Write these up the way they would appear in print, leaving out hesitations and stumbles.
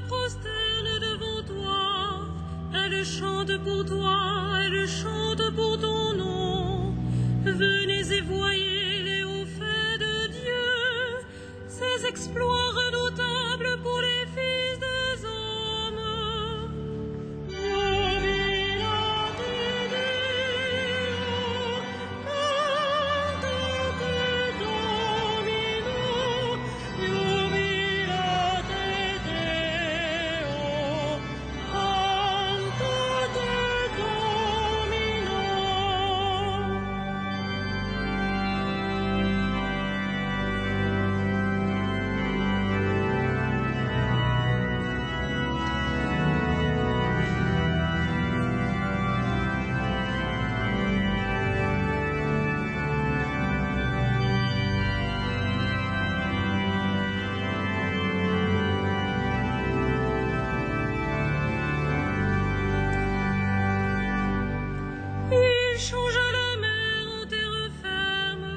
prosterne devant toi. Elle chante pour toi, elle chante pour ton nom. Venez et voyez les hauts faits de Dieu, ses exploits redoutables pour les fils des hommes. Ils changent la mer en terre ferme,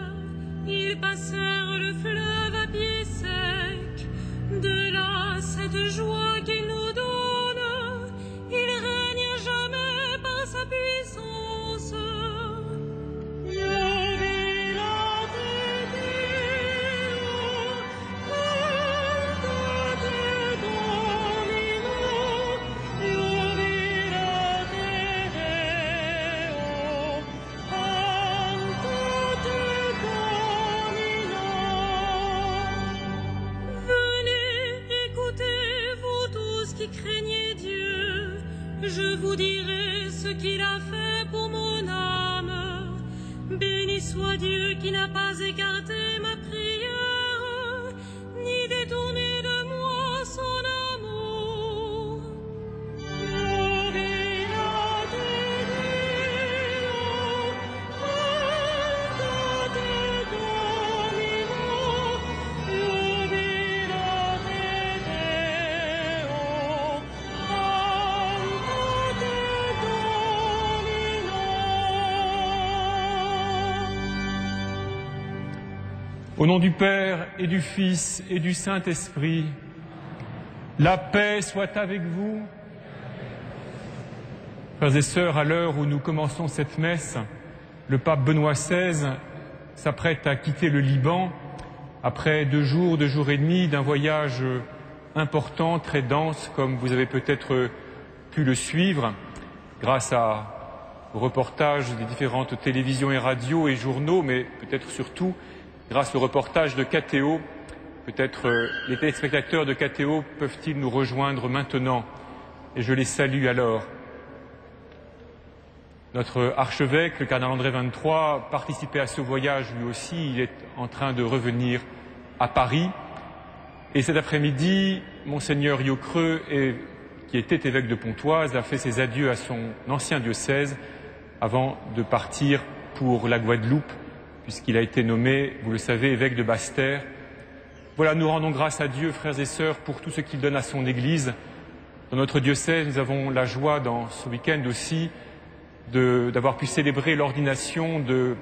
ils passèrent le fleuve à pied sec. De là, cette joie qu'il nous donne, il règne à jamais par sa puissance. Craignez Dieu, je vous dirai ce qu'il a fait pour mon âme. Béni soit Dieu qui n'a pas écarté ma prière, ni détourné de moi son amour. Au nom du Père et du Fils et du Saint-Esprit, la paix soit avec vous. Frères et sœurs, à l'heure où nous commençons cette messe, le pape Benoît XVI s'apprête à quitter le Liban après 2 jours et demi d'un voyage important, très dense, comme vous avez peut-être pu le suivre, grâce aux reportages des différentes télévisions et radios et journaux, mais peut-être surtout grâce au reportage de KTO. Peut-être les téléspectateurs de KTO peuvent-ils nous rejoindre maintenant, et je les salue alors. Notre archevêque, le cardinal André XXIII, participait à ce voyage lui aussi. Il est en train de revenir à Paris. Et cet après-midi, Monseigneur Yocreux, qui était évêque de Pontoise, a fait ses adieux à son ancien diocèse avant de partir pour la Guadeloupe, puisqu'il a été nommé, vous le savez, évêque de Basse-Terre. Voilà, nous rendons grâce à Dieu, frères et sœurs, pour tout ce qu'il donne à son Église. Dans notre diocèse, nous avons la joie, dans ce week-end aussi, d'avoir pu célébrer l'ordination de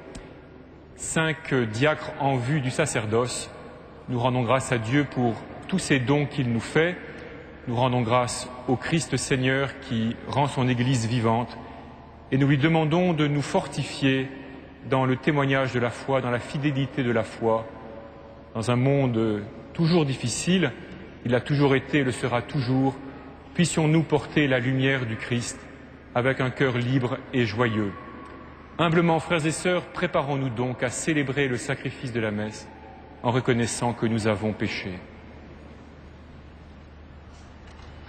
5 diacres en vue du sacerdoce. Nous rendons grâce à Dieu pour tous ces dons qu'il nous fait. Nous rendons grâce au Christ Seigneur qui rend son Église vivante. Et nous lui demandons de nous fortifier dans le témoignage de la foi, dans la fidélité de la foi. Dans un monde toujours difficile, il a toujours été et le sera toujours, puissions-nous porter la lumière du Christ avec un cœur libre et joyeux. Humblement, frères et sœurs, préparons-nous donc à célébrer le sacrifice de la messe en reconnaissant que nous avons péché.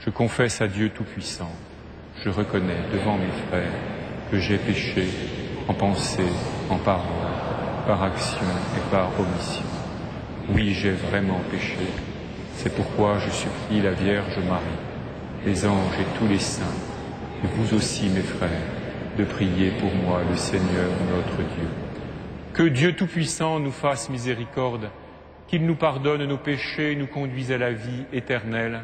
Je confesse à Dieu Tout-Puissant, je reconnais devant mes frères que j'ai péché en pensée, en parole, par action et par omission. Oui, j'ai vraiment péché. C'est pourquoi je supplie la Vierge Marie, les anges et tous les saints, et vous aussi, mes frères, de prier pour moi le Seigneur notre Dieu. Que Dieu Tout-Puissant nous fasse miséricorde, qu'il nous pardonne nos péchés et nous conduise à la vie éternelle.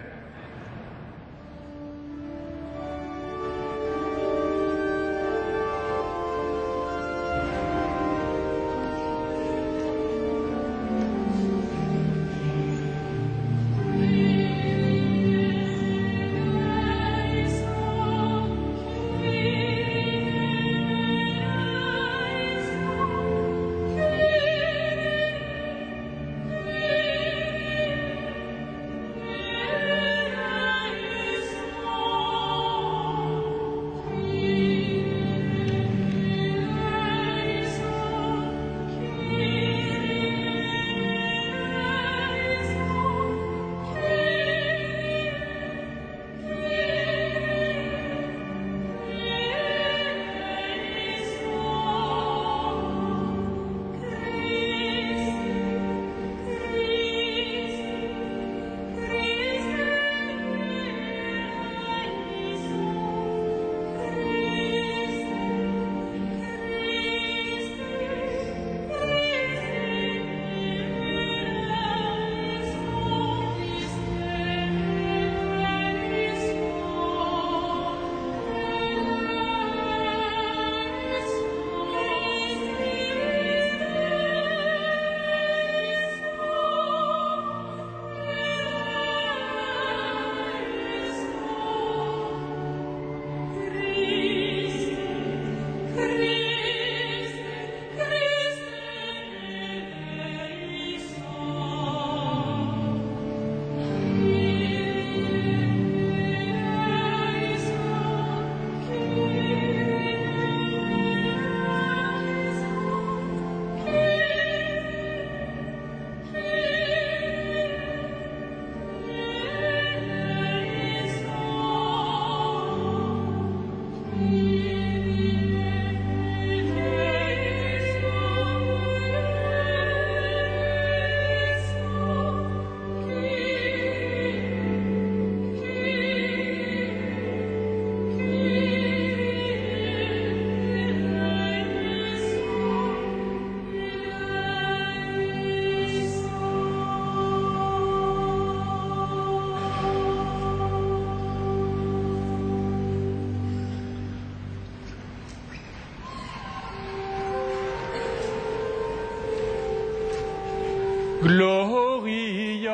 Gloria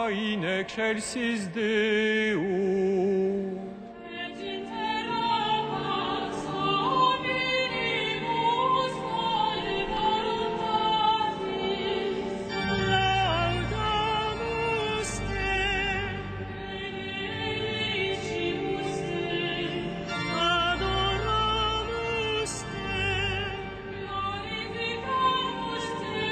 in excelsis Deo. Et in terra pax hominibus male voluntatis. Laudamus te, benedicimus te, adoramus te, glorificamus te.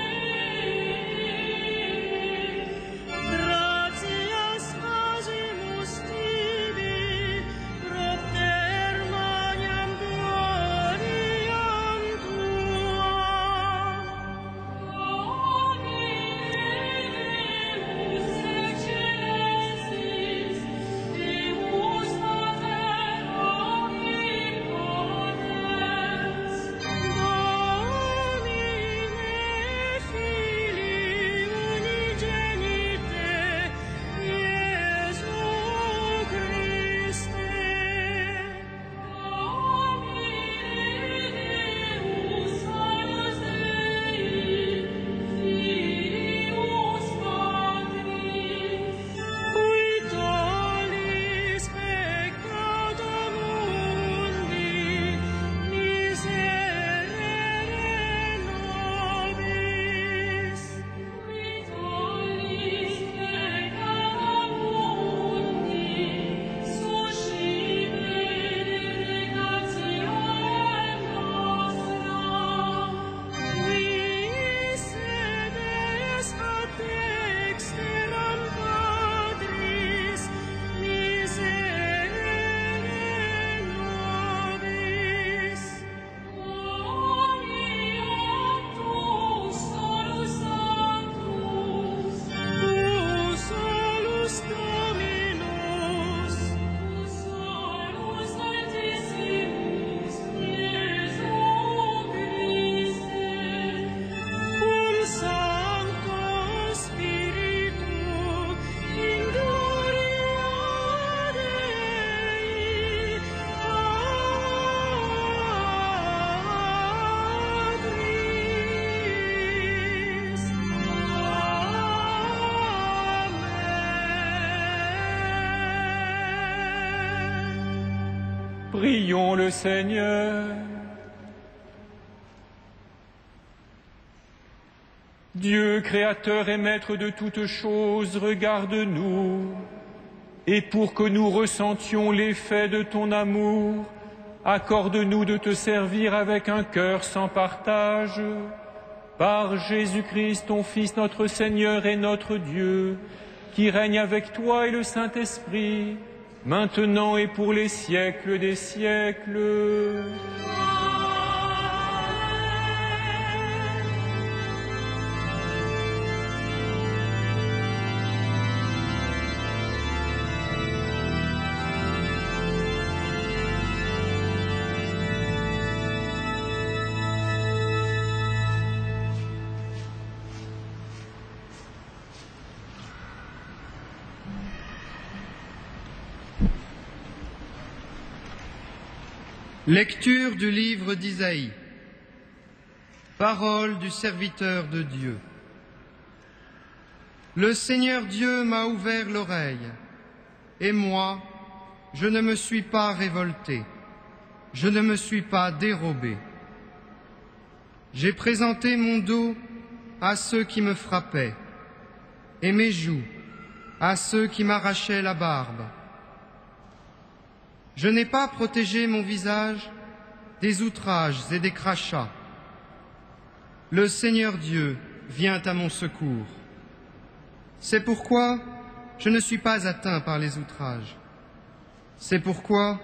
Gratias facimus tibi, propter maniam gloriam tuam. Domine Deus excellensis, Deus Pater omnipotens, Domine Filii unigenite, Iesu Christe. Domine Deus salus Dei, Filius Patris, qui tollis peccatum mundi, miserere nobis. Qui tollis peccatum mundi, suscipe delegationem nostram. Qui sedes ad dexteram Patris, miserere nobis. Gloria tu solus sanctus, tu solus Dominus, tu solus altissimus, Iesu Christe, cum Sancto Spiritu, in gloria Dei, Patris. Amen. Prions le Seigneur. Dieu, créateur et maître de toutes choses, regarde-nous, et pour que nous ressentions l'effet de ton amour, accorde-nous de te servir avec un cœur sans partage, par Jésus-Christ, ton Fils, notre Seigneur et notre Dieu, qui règne avec toi et le Saint-Esprit, maintenant et pour les siècles des siècles. Lecture du livre d'Isaïe. Parole du serviteur de Dieu. Le Seigneur Dieu m'a ouvert l'oreille, et moi, je ne me suis pas révolté, je ne me suis pas dérobé. J'ai présenté mon dos à ceux qui me frappaient, et mes joues à ceux qui m'arrachaient la barbe. Je n'ai pas protégé mon visage des outrages et des crachats. Le Seigneur Dieu vient à mon secours. C'est pourquoi je ne suis pas atteint par les outrages. C'est pourquoi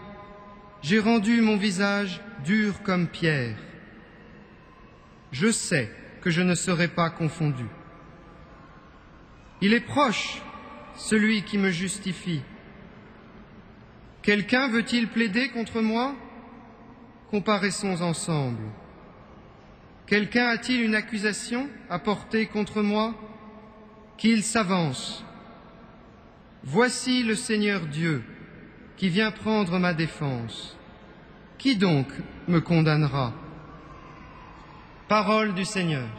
j'ai rendu mon visage dur comme pierre. Je sais que je ne serai pas confondu. Il est proche, celui qui me justifie. Quelqu'un veut-il plaider contre moi? Comparaissons ensemble. Quelqu'un a-t-il une accusation à porter contre moi? Qu'il s'avance. Voici le Seigneur Dieu qui vient prendre ma défense. Qui donc me condamnera? Parole du Seigneur.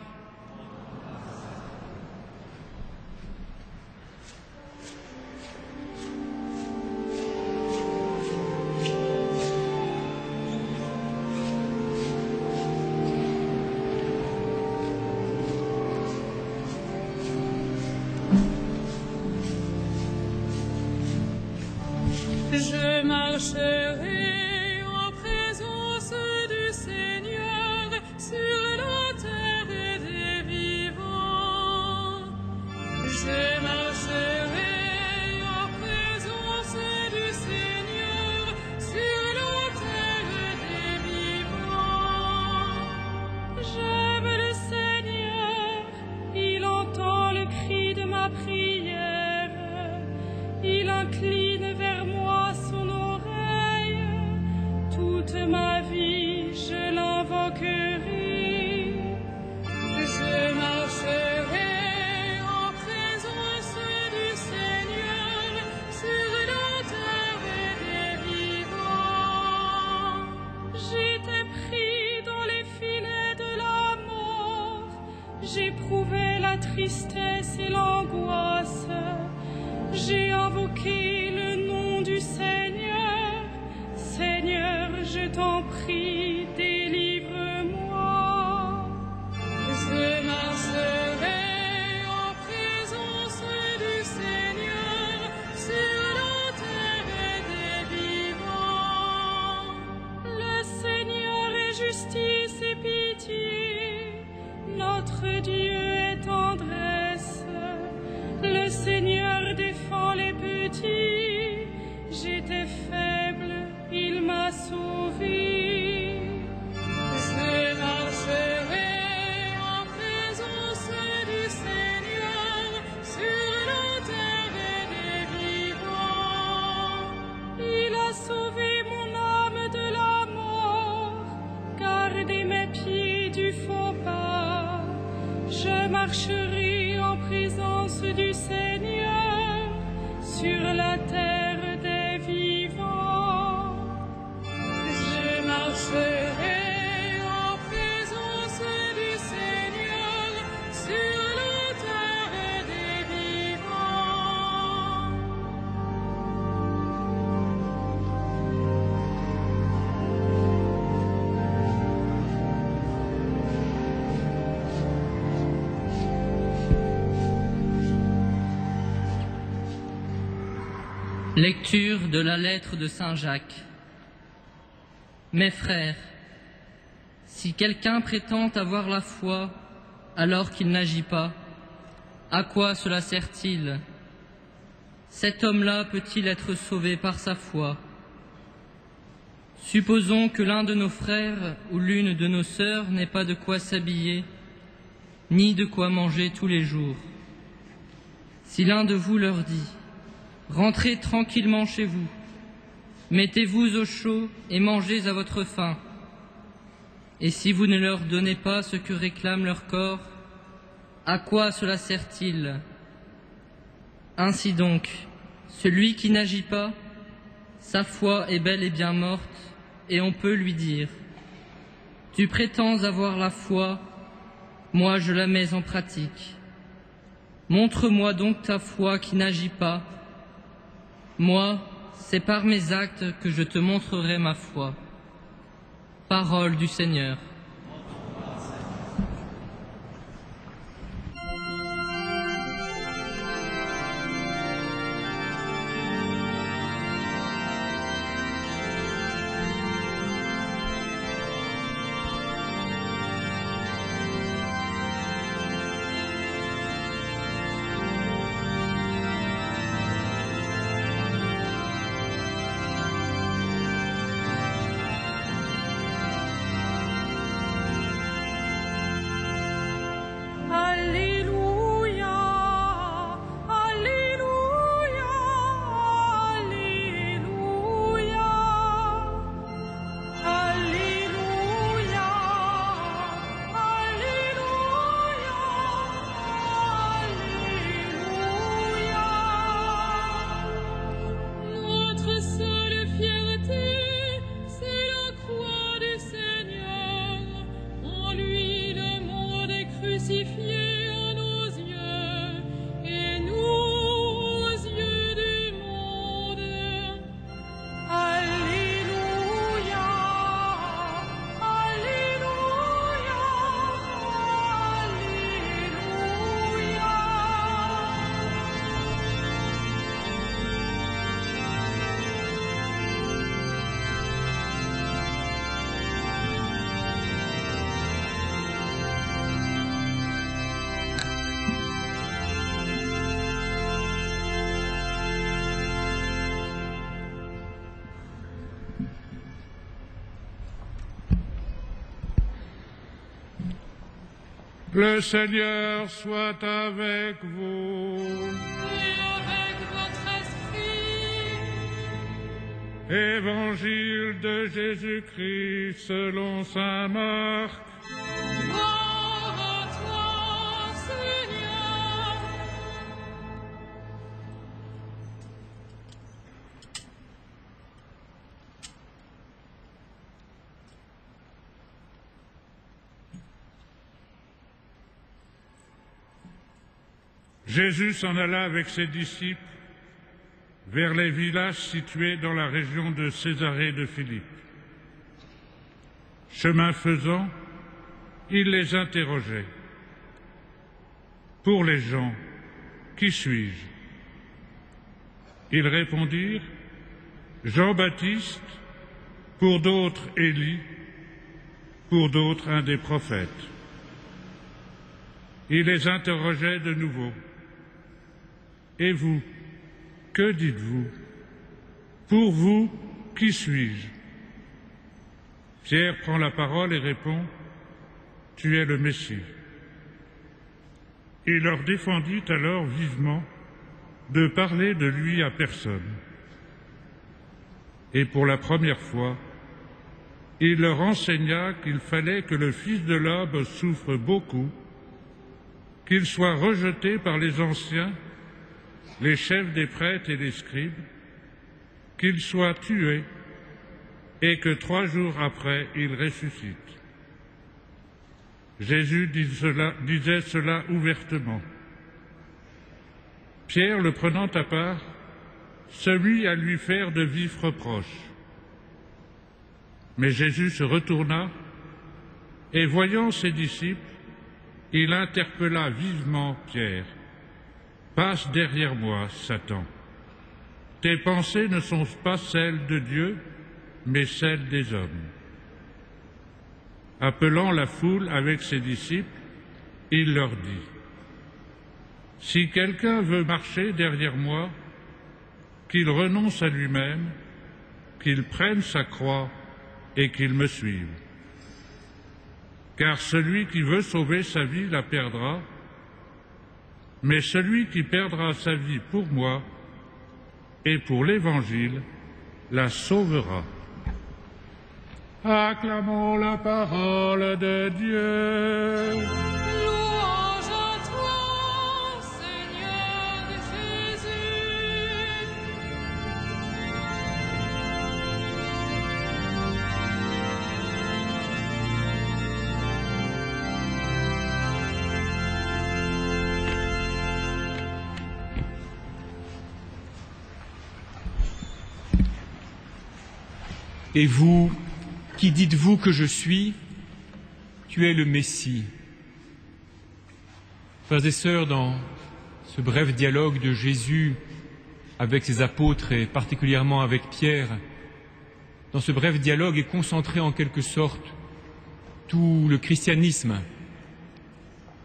marcherai en présence du Seigneur sur la terre des vivants. Je marcherai en présence du Seigneur sur la terre des vivants. J'aime le Seigneur, il entend le cri de ma prière, il incline vers moi son oreille. Toute ma vie je l'invoquerai. Je marcherai en présence du Seigneur sur la terre des vivants. J'étais pris dans les filets de la mort, j'éprouvais la tristesse et l'angoisse. J'ai invoqué le nom du Seigneur. Seigneur, je t'en prie, délivre-moi. Je marcherai en présence du Seigneur sur la terre des vivants. Le Seigneur est justice et pitié, notre Dieu est tendresse. Le Seigneur défend les petits, j'étais faible, il m'a sauvé. Je marcherai en présence du Seigneur sur la terre des vivants. Il a sauvé mon âme de la mort, gardé mes pieds du faux pas. Je marcherai en présence du Seigneur sur la terre des vivants. Je marcherai en présence du Seigneur sur la terre des vivants. Lecture de la lettre de Saint Jacques. Mes frères, si quelqu'un prétend avoir la foi alors qu'il n'agit pas, à quoi cela sert-il? Cet homme-là peut-il être sauvé par sa foi? Supposons que l'un de nos frères ou l'une de nos sœurs n'ait pas de quoi s'habiller, ni de quoi manger tous les jours. Si l'un de vous leur dit: rentrez tranquillement chez vous, mettez-vous au chaud et mangez à votre faim. Et si vous ne leur donnez pas ce que réclame leur corps, à quoi cela sert-il? Ainsi donc, celui qui n'agit pas, sa foi est bel et bien morte, et on peut lui dire: tu prétends avoir la foi, moi je la mets en pratique. Montre-moi donc ta foi qui n'agit pas. Moi, c'est par mes actes que je te montrerai ma foi. Parole du Seigneur. Le Seigneur soit avec vous. Et avec votre esprit. Évangile de Jésus-Christ selon saint Marc. Gloire à toi, Seigneur. Jésus s'en alla avec ses disciples vers les villages situés dans la région de Césarée de Philippe. Chemin faisant, il les interrogeait. « Pour les gens, qui suis-je » Ils répondirent « Jean-Baptiste, pour d'autres Élie, pour d'autres un des prophètes. » Il les interrogeait de nouveau. « Et vous, que dites-vous? Pour vous, qui suis-je » Pierre prend la parole et répond « Tu es le Messie. » Il leur défendit alors vivement de parler de lui à personne. Et pour la première fois, il leur enseigna qu'il fallait que le Fils de l'homme souffre beaucoup, qu'il soit rejeté par les anciens, les chefs des prêtres et les scribes, qu'il soit tué et que 3 jours après il ressuscite. Jésus disait cela ouvertement. Pierre, le prenant à part, se mit à lui faire de vifs reproches. Mais Jésus se retourna et, voyant ses disciples, il interpella vivement Pierre. « Passe derrière moi, Satan. Tes pensées ne sont pas celles de Dieu, mais celles des hommes. » Appelant la foule avec ses disciples, il leur dit, « Si quelqu'un veut marcher derrière moi, qu'il renonce à lui-même, qu'il prenne sa croix et qu'il me suive. Car celui qui veut sauver sa vie la perdra, mais celui qui perdra sa vie pour moi et pour l'Évangile la sauvera. » Acclamons la parole de Dieu. Louange à toi, Seigneur Jésus. Et vous, qui dites-vous que je suis? Tu es le Messie. Frères et sœurs, dans ce bref dialogue de Jésus avec ses apôtres et particulièrement avec Pierre, dans ce bref dialogue est concentré en quelque sorte tout le christianisme.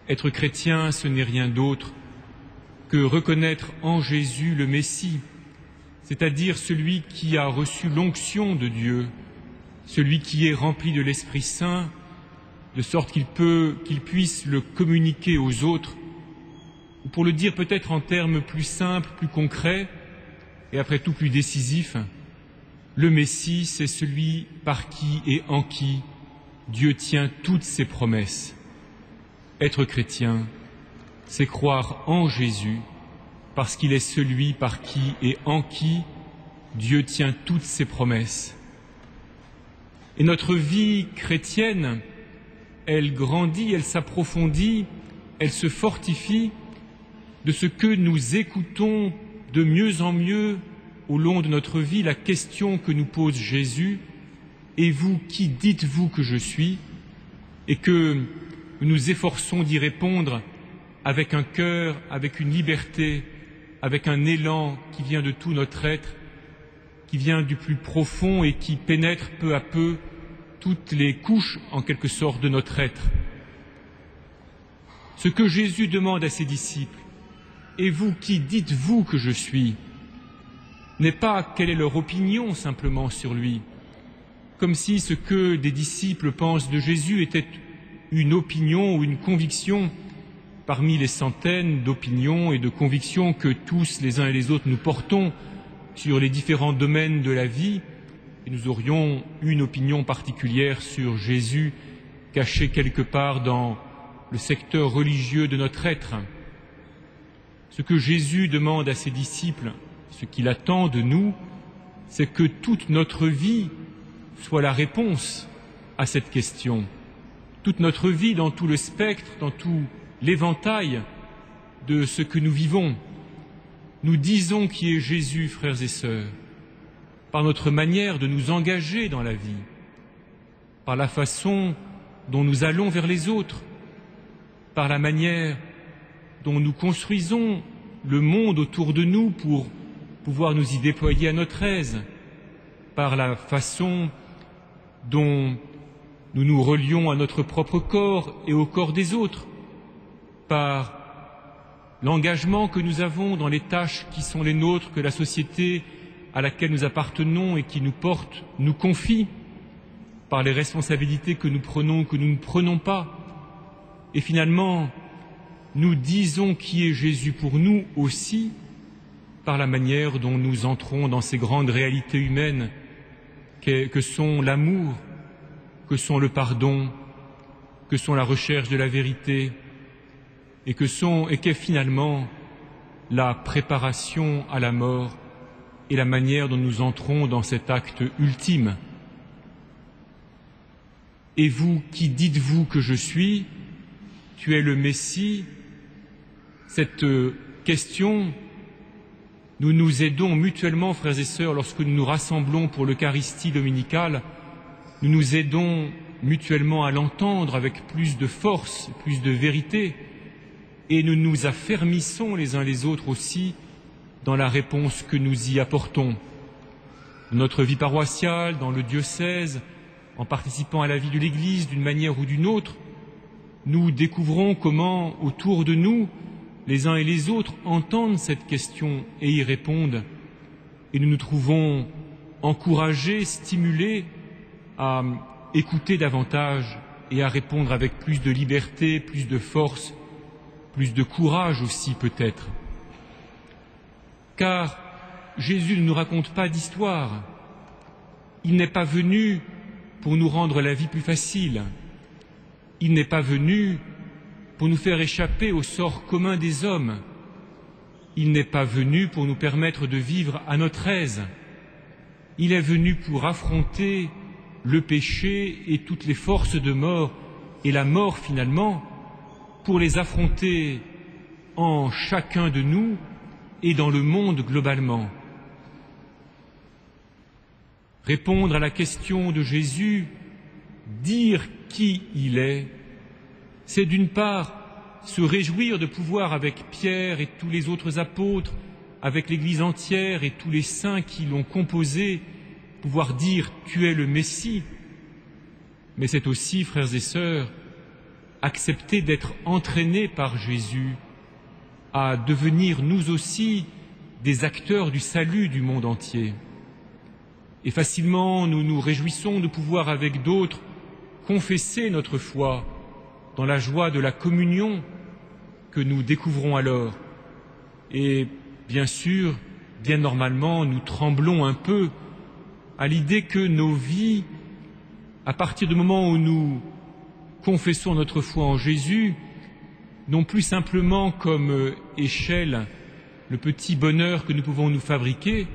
Être chrétien, ce n'est rien d'autre que reconnaître en Jésus le Messie, c'est-à-dire celui qui a reçu l'onction de Dieu, celui qui est rempli de l'Esprit Saint, de sorte qu'il puisse le communiquer aux autres, ou pour le dire peut-être en termes plus simples, plus concrets, et après tout plus décisifs, le Messie, c'est celui par qui et en qui Dieu tient toutes ses promesses. Être chrétien, c'est croire en Jésus, parce qu'il est celui par qui et en qui Dieu tient toutes ses promesses. Et notre vie chrétienne, elle grandit, elle s'approfondit, elle se fortifie de ce que nous écoutons de mieux en mieux au long de notre vie, la question que nous pose Jésus, « Et vous, qui dites-vous que je suis ?» et que nous nous efforçons d'y répondre avec un cœur, avec une liberté, avec un élan qui vient de tout notre être, qui vient du plus profond et qui pénètre peu à peu toutes les couches, en quelque sorte, de notre être. Ce que Jésus demande à ses disciples, « Et vous, qui dites-vous que je suis ?» n'est pas quelle est leur opinion simplement sur lui, comme si ce que des disciples pensent de Jésus était une opinion ou une conviction parmi les centaines d'opinions et de convictions que tous les uns et les autres nous portons sur les différents domaines de la vie, et nous aurions une opinion particulière sur Jésus caché quelque part dans le secteur religieux de notre être. Ce que Jésus demande à ses disciples, ce qu'il attend de nous, c'est que toute notre vie soit la réponse à cette question. Toute notre vie dans tout le spectre, dans tout l'éventail de ce que nous vivons. Nous disons qui est Jésus, frères et sœurs, par notre manière de nous engager dans la vie, par la façon dont nous allons vers les autres, par la manière dont nous construisons le monde autour de nous pour pouvoir nous y déployer à notre aise, par la façon dont nous nous relions à notre propre corps et au corps des autres, par l'engagement que nous avons dans les tâches qui sont les nôtres, que la société à laquelle nous appartenons et qui nous porte nous confie, par les responsabilités que nous prenons ou que nous ne prenons pas. Et finalement, nous disons qui est Jésus pour nous aussi par la manière dont nous entrons dans ces grandes réalités humaines que sont l'amour, que sont le pardon, que sont la recherche de la vérité et qu'est finalement la préparation à la mort et la manière dont nous entrons dans cet acte ultime. Et vous, qui dites-vous que je suis? Tu es le Messie? Cette question, nous nous aidons mutuellement, frères et sœurs, lorsque nous nous rassemblons pour l'Eucharistie dominicale, nous nous aidons mutuellement à l'entendre avec plus de force, plus de vérité, et nous nous affermissons les uns les autres aussi dans la réponse que nous y apportons. Dans notre vie paroissiale, dans le diocèse, en participant à la vie de l'Église d'une manière ou d'une autre, nous découvrons comment, autour de nous, les uns et les autres entendent cette question et y répondent, et nous nous trouvons encouragés, stimulés à écouter davantage et à répondre avec plus de liberté, plus de force, plus de courage aussi peut-être. Car Jésus ne nous raconte pas d'histoire. Il n'est pas venu pour nous rendre la vie plus facile. Il n'est pas venu pour nous faire échapper au sort commun des hommes. Il n'est pas venu pour nous permettre de vivre à notre aise. Il est venu pour affronter le péché et toutes les forces de mort et la mort finalement, pour les affronter en chacun de nous et dans le monde globalement. Répondre à la question de Jésus, dire qui il est, c'est d'une part se réjouir de pouvoir avec Pierre et tous les autres apôtres, avec l'Église entière et tous les saints qui l'ont composé, pouvoir dire « tu es le Messie », mais c'est aussi, frères et sœurs, accepter d'être entraînés par Jésus à devenir nous aussi des acteurs du salut du monde entier. Et facilement, nous nous réjouissons de pouvoir avec d'autres confesser notre foi dans la joie de la communion que nous découvrons alors. Et bien sûr, bien normalement, nous tremblons un peu à l'idée que nos vies, à partir du moment où nous confessons notre foi en Jésus, non plus simplement comme échelle le petit bonheur que nous pouvons nous fabriquer,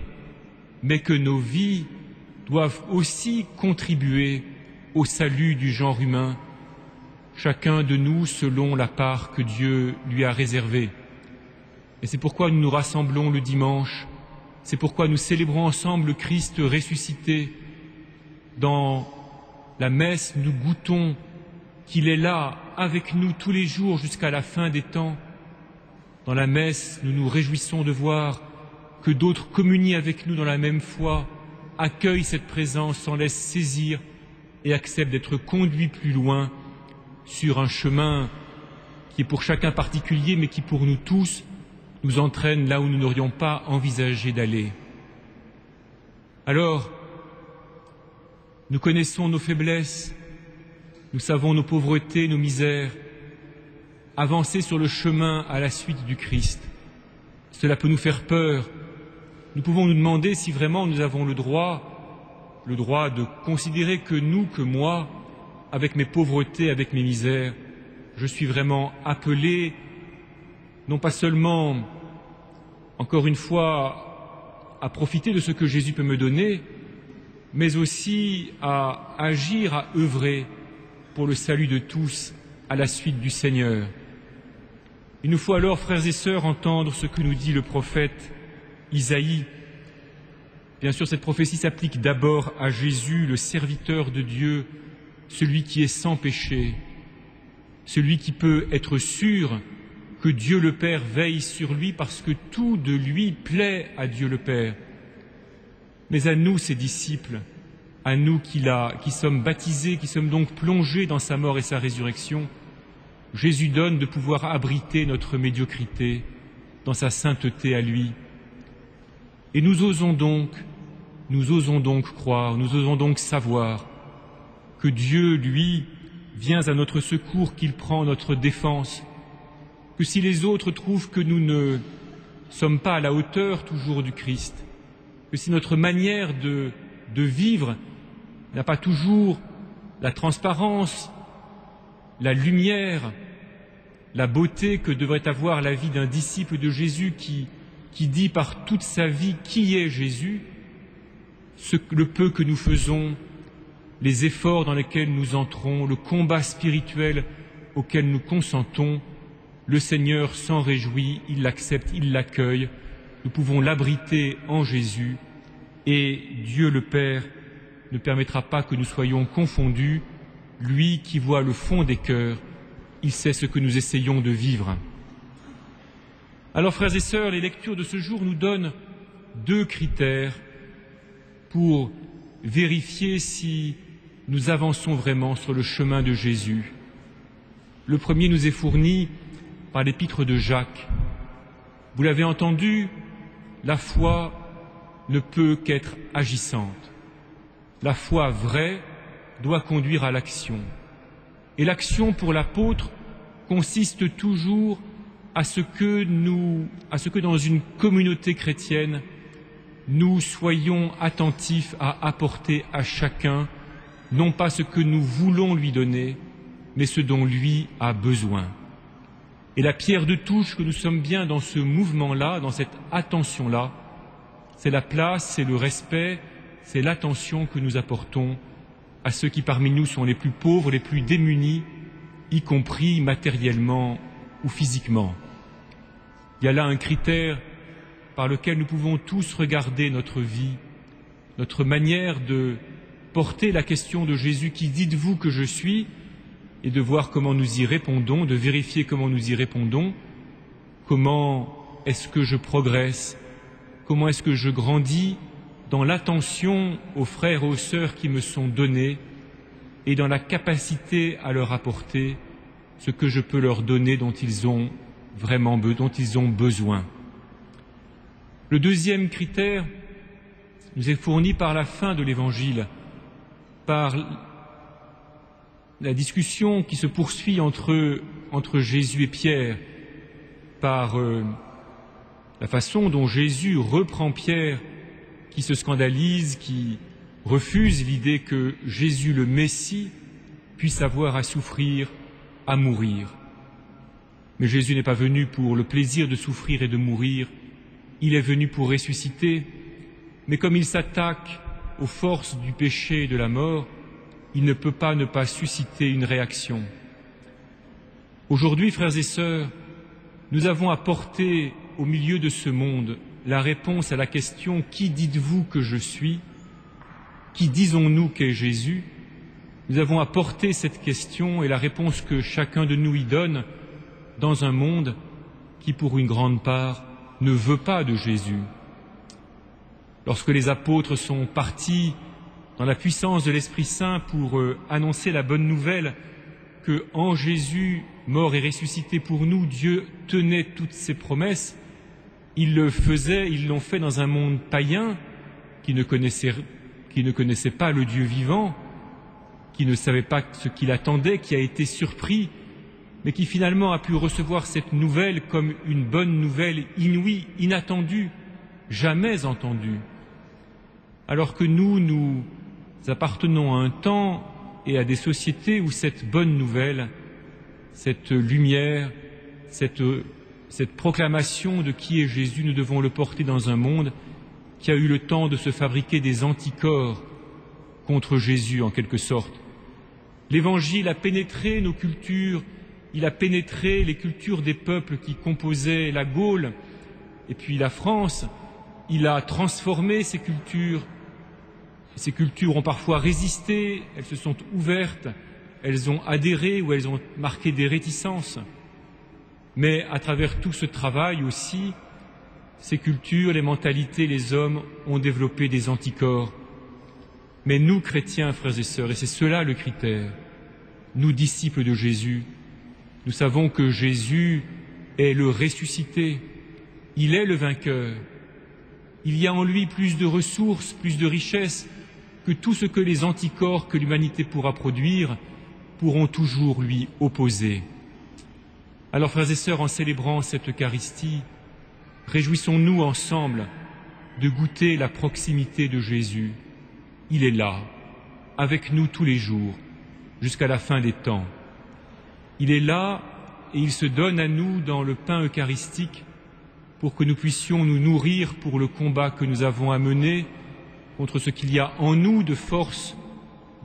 mais que nos vies doivent aussi contribuer au salut du genre humain, chacun de nous selon la part que Dieu lui a réservée. Et c'est pourquoi nous nous rassemblons le dimanche, c'est pourquoi nous célébrons ensemble le Christ ressuscité. Dans la messe, nous goûtons qu'il est là avec nous tous les jours jusqu'à la fin des temps. Dans la messe, nous nous réjouissons de voir que d'autres communient avec nous dans la même foi, accueillent cette présence, s'en laissent saisir et acceptent d'être conduits plus loin sur un chemin qui est pour chacun particulier, mais qui pour nous tous nous entraîne là où nous n'aurions pas envisagé d'aller. Alors, nous connaissons nos faiblesses, Nous savons nos pauvretés, nos misères, avancer sur le chemin à la suite du Christ. Cela peut nous faire peur. Nous pouvons nous demander si vraiment nous avons le droit de considérer que moi, avec mes pauvretés, avec mes misères, je suis vraiment appelé, non pas seulement, encore une fois, à profiter de ce que Jésus peut me donner, mais aussi à agir, à œuvrer pour le salut de tous à la suite du Seigneur. Il nous faut alors, frères et sœurs, entendre ce que nous dit le prophète Isaïe. Bien sûr, cette prophétie s'applique d'abord à Jésus, le serviteur de Dieu, celui qui est sans péché, celui qui peut être sûr que Dieu le Père veille sur lui parce que tout de lui plaît à Dieu le Père. Mais à nous, ses disciples, à nous qui sommes baptisés, qui sommes donc plongés dans sa mort et sa résurrection, Jésus donne de pouvoir abriter notre médiocrité dans sa sainteté à lui. Et nous osons donc croire, nous osons donc savoir que Dieu, lui, vient à notre secours, qu'il prend notre défense, que si les autres trouvent que nous ne sommes pas à la hauteur toujours du Christ, que si notre manière de vivre n'a pas toujours la transparence, la lumière, la beauté que devrait avoir la vie d'un disciple de Jésus qui dit par toute sa vie qui est Jésus, le peu que nous faisons, les efforts dans lesquels nous entrons, le combat spirituel auquel nous consentons, le Seigneur s'en réjouit, il l'accepte, il l'accueille. Nous pouvons l'abriter en Jésus et Dieu le Père ne permettra pas que nous soyons confondus. Lui qui voit le fond des cœurs, il sait ce que nous essayons de vivre. Alors, frères et sœurs, les lectures de ce jour nous donnent 2 critères pour vérifier si nous avançons vraiment sur le chemin de Jésus. Le premier nous est fourni par l'épître de Jacques. Vous l'avez entendu, la foi ne peut qu'être agissante. La foi vraie doit conduire à l'action. Et l'action pour l'apôtre consiste toujours à ce que dans une communauté chrétienne, nous soyons attentifs à apporter à chacun, non pas ce que nous voulons lui donner, mais ce dont lui a besoin. Et la pierre de touche que nous sommes bien dans ce mouvement-là, dans cette attention-là, c'est la place, c'est le respect, c'est l'attention que nous apportons à ceux qui parmi nous sont les plus pauvres, les plus démunis, y compris matériellement ou physiquement. Il y a là un critère par lequel nous pouvons tous regarder notre vie, notre manière de porter la question de Jésus, qui dites-vous que je suis, et de voir comment nous y répondons, de vérifier comment nous y répondons, comment est-ce que je progresse, comment est-ce que je grandis dans l'attention aux frères et aux sœurs qui me sont donnés et dans la capacité à leur apporter ce que je peux leur donner dont ils ont vraiment dont ils ont besoin. Le deuxième critère nous est fourni par la fin de l'Évangile, par la discussion qui se poursuit entre Jésus et Pierre, par la façon dont Jésus reprend Pierre, qui se scandalise, qui refuse l'idée que Jésus le Messie puisse avoir à souffrir, à mourir. Mais Jésus n'est pas venu pour le plaisir de souffrir et de mourir, il est venu pour ressusciter, mais comme il s'attaque aux forces du péché et de la mort, il ne peut pas ne pas susciter une réaction. Aujourd'hui, frères et sœurs, nous avons apporté au milieu de ce monde la réponse à la question « Qui dites-vous que je suis ?» Qui disons-nous qu'est Jésus? Nous avons apporté cette question et la réponse que chacun de nous y donne dans un monde qui, pour une grande part, ne veut pas de Jésus. Lorsque les apôtres sont partis dans la puissance de l'Esprit Saint pour annoncer la bonne nouvelle que en Jésus, mort et ressuscité pour nous, Dieu tenait toutes ses promesses, ils l'ont fait dans un monde païen qui ne connaissait pas le Dieu vivant, qui ne savait pas ce qu'il attendait, qui a été surpris, mais qui finalement a pu recevoir cette nouvelle comme une bonne nouvelle inouïe, inattendue, jamais entendue. Alors que nous appartenons à un temps et à des sociétés où cette bonne nouvelle, cette lumière, cette proclamation de qui est Jésus, nous devons le porter dans un monde qui a eu le temps de se fabriquer des anticorps contre Jésus en quelque sorte. L'Évangile a pénétré nos cultures, il a pénétré les cultures des peuples qui composaient la Gaule et puis la France, il a transformé ces cultures. Ces cultures ont parfois résisté, elles se sont ouvertes, elles ont adhéré ou elles ont marqué des réticences. Mais à travers tout ce travail aussi, ces cultures, les mentalités, les hommes ont développé des anticorps. Mais nous, chrétiens, frères et sœurs, et c'est cela le critère, nous, disciples de Jésus, nous savons que Jésus est le ressuscité, il est le vainqueur. Il y a en lui plus de ressources, plus de richesses que tout ce que les anticorps que l'humanité pourra produire pourront toujours lui opposer. Alors, frères et sœurs, en célébrant cette Eucharistie, réjouissons-nous ensemble de goûter la proximité de Jésus. Il est là, avec nous tous les jours, jusqu'à la fin des temps. Il est là et il se donne à nous dans le pain eucharistique pour que nous puissions nous nourrir pour le combat que nous avons à mener contre ce qu'il y a en nous de force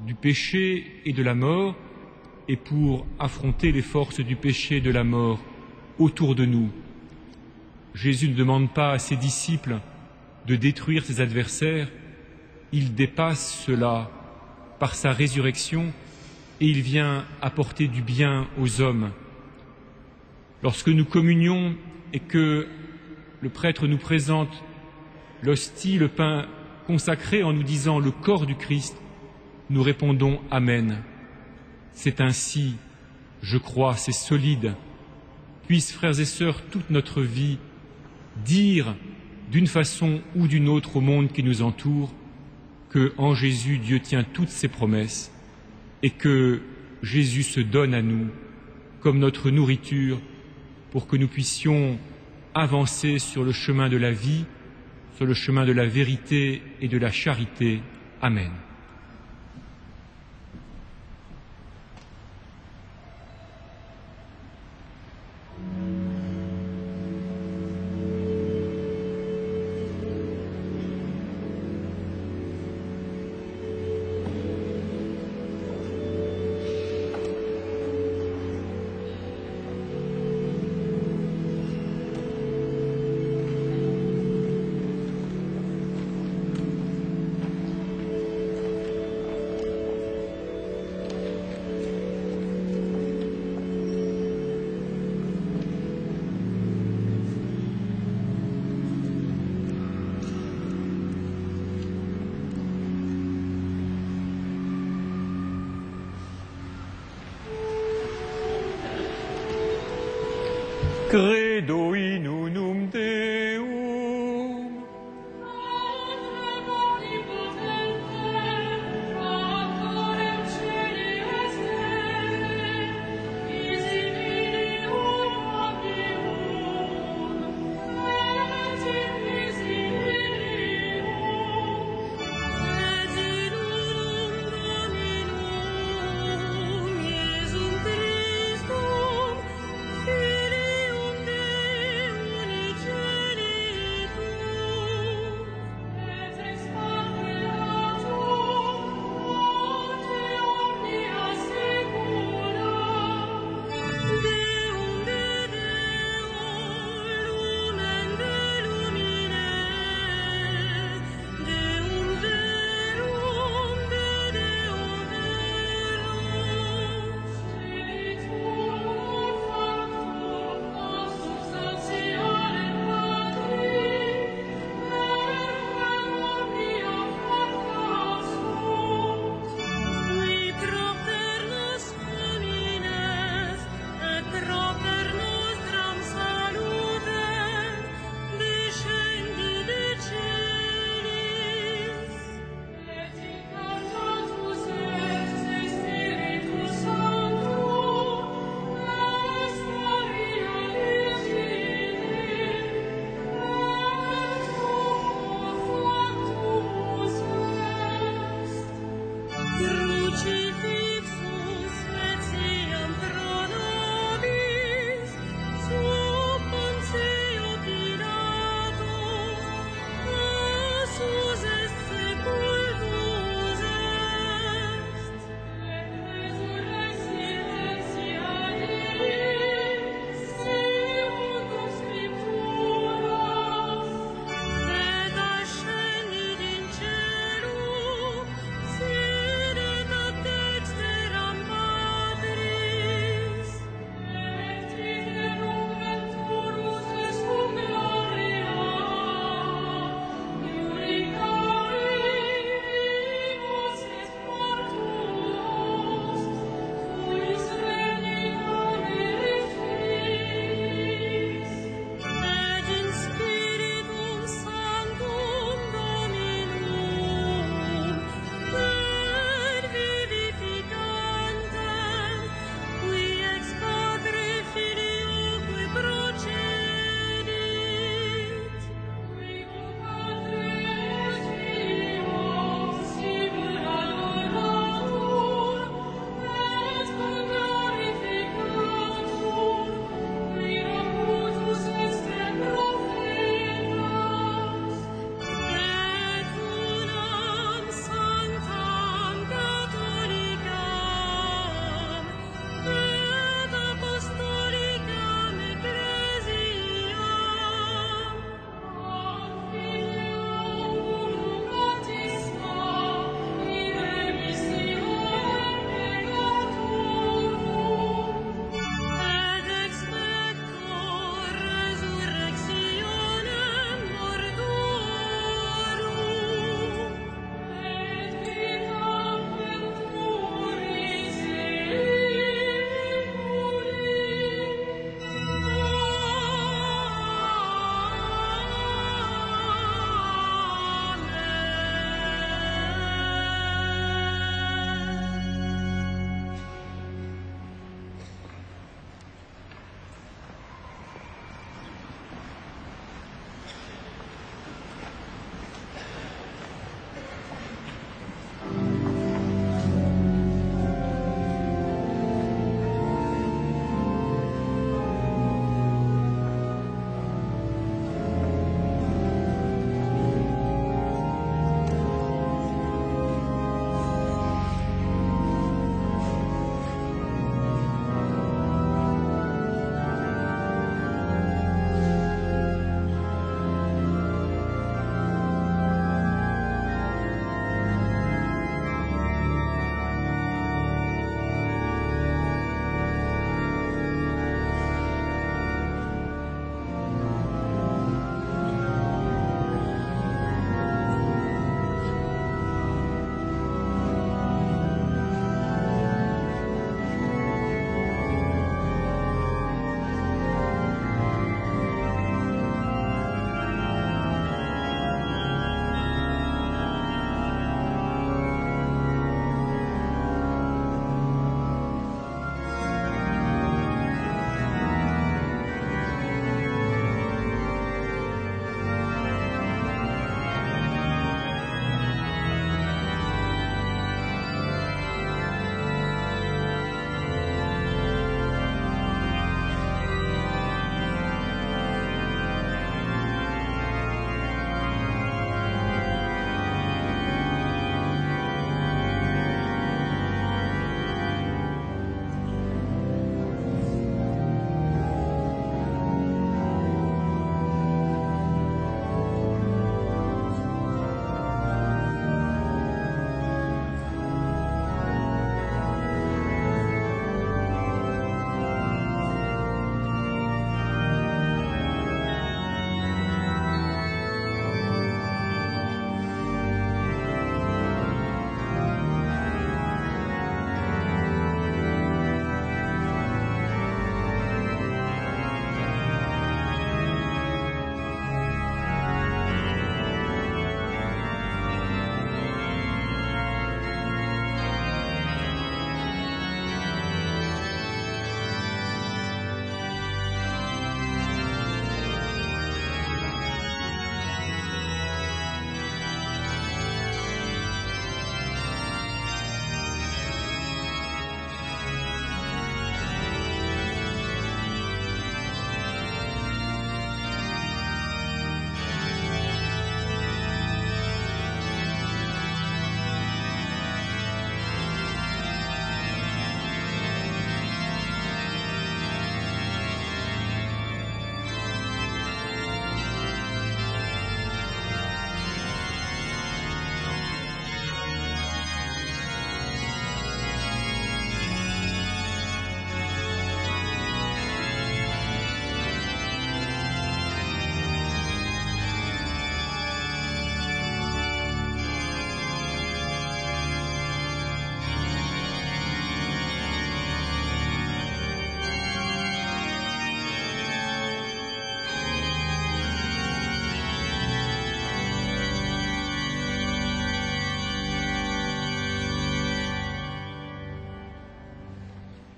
du péché et de la mort, et pour affronter les forces du péché et de la mort autour de nous. Jésus ne demande pas à ses disciples de détruire ses adversaires, il dépasse cela par sa résurrection et il vient apporter du bien aux hommes. Lorsque nous communions et que le prêtre nous présente l'hostie, le pain consacré en nous disant le corps du Christ, nous répondons Amen. C'est ainsi, je crois, c'est solide. Puisse, frères et sœurs, toute notre vie dire d'une façon ou d'une autre au monde qui nous entoure que en Jésus, Dieu tient toutes ses promesses et que Jésus se donne à nous comme notre nourriture pour que nous puissions avancer sur le chemin de la vie, sur le chemin de la vérité et de la charité. Amen. Credo in unum Deum. Jesum Christum, Filium Dei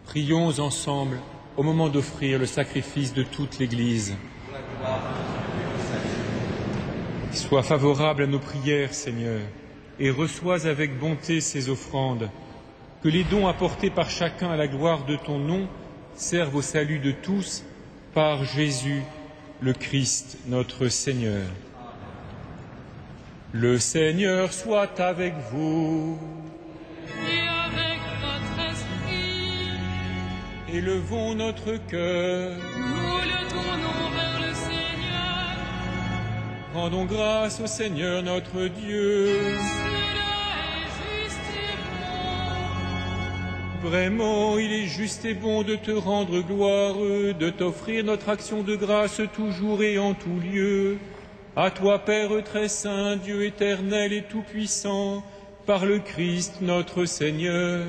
Prions ensemble au moment d'offrir le sacrifice de toute l'Église. Sois favorable à nos prières, Seigneur, et reçois avec bonté ces offrandes. Que les dons apportés par chacun à la gloire de ton nom servent au salut de tous, par Jésus, le Christ, notre Seigneur. Le Seigneur soit avec vous. Et avec votre esprit. Élevons notre cœur. Nous le tournons vers le Seigneur. Rendons grâce au Seigneur notre Dieu. Cela est juste et bon. Vraiment, il est juste et bon de te rendre gloire, de t'offrir notre action de grâce toujours et en tout lieu. À toi, Père très saint, Dieu éternel et tout-puissant, par le Christ notre Seigneur.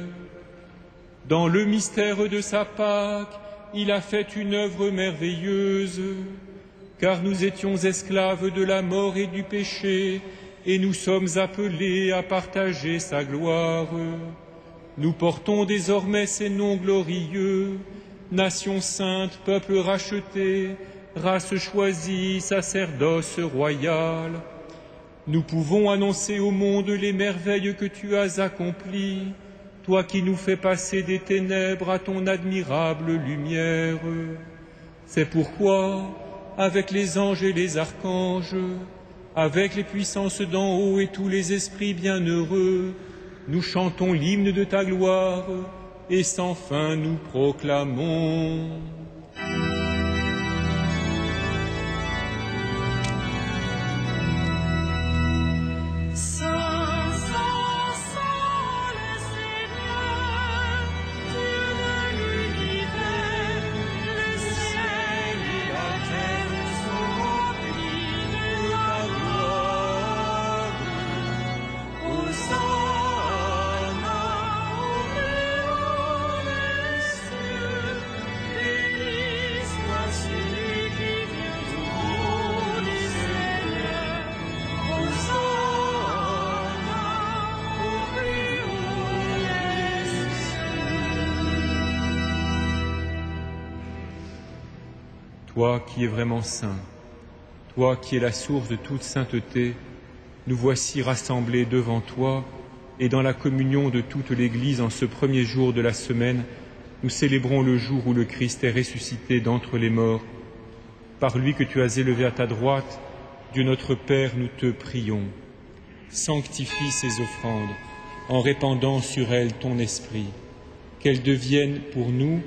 Dans le mystère de sa Pâque, il a fait une œuvre merveilleuse, car nous étions esclaves de la mort et du péché, et nous sommes appelés à partager sa gloire. Nous portons désormais ces noms glorieux, nation sainte, peuple racheté, race choisie, sacerdoce royal. Nous pouvons annoncer au monde les merveilles que tu as accomplies, toi qui nous fais passer des ténèbres à ton admirable lumière. C'est pourquoi, avec les anges et les archanges, avec les puissances d'en haut et tous les esprits bienheureux, nous chantons l'hymne de ta gloire et sans fin nous proclamons. Toi qui es vraiment saint, toi qui es la source de toute sainteté, nous voici rassemblés devant toi et dans la communion de toute l'Église en ce premier jour de la semaine, nous célébrons le jour où le Christ est ressuscité d'entre les morts. Par lui que tu as élevé à ta droite, Dieu notre Père, nous te prions. Sanctifie ces offrandes en répandant sur elles ton esprit, qu'elles deviennent pour nous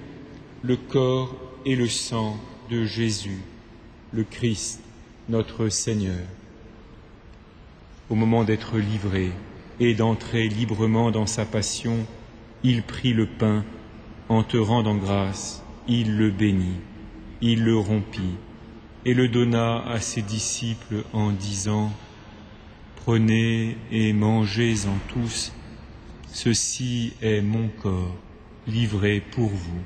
le corps et le sang de Jésus, le Christ, notre Seigneur. Au moment d'être livré et d'entrer librement dans sa passion, il prit le pain, en te rendant grâce, il le bénit, il le rompit et le donna à ses disciples en disant : « Prenez et mangez-en tous, ceci est mon corps, livré pour vous. »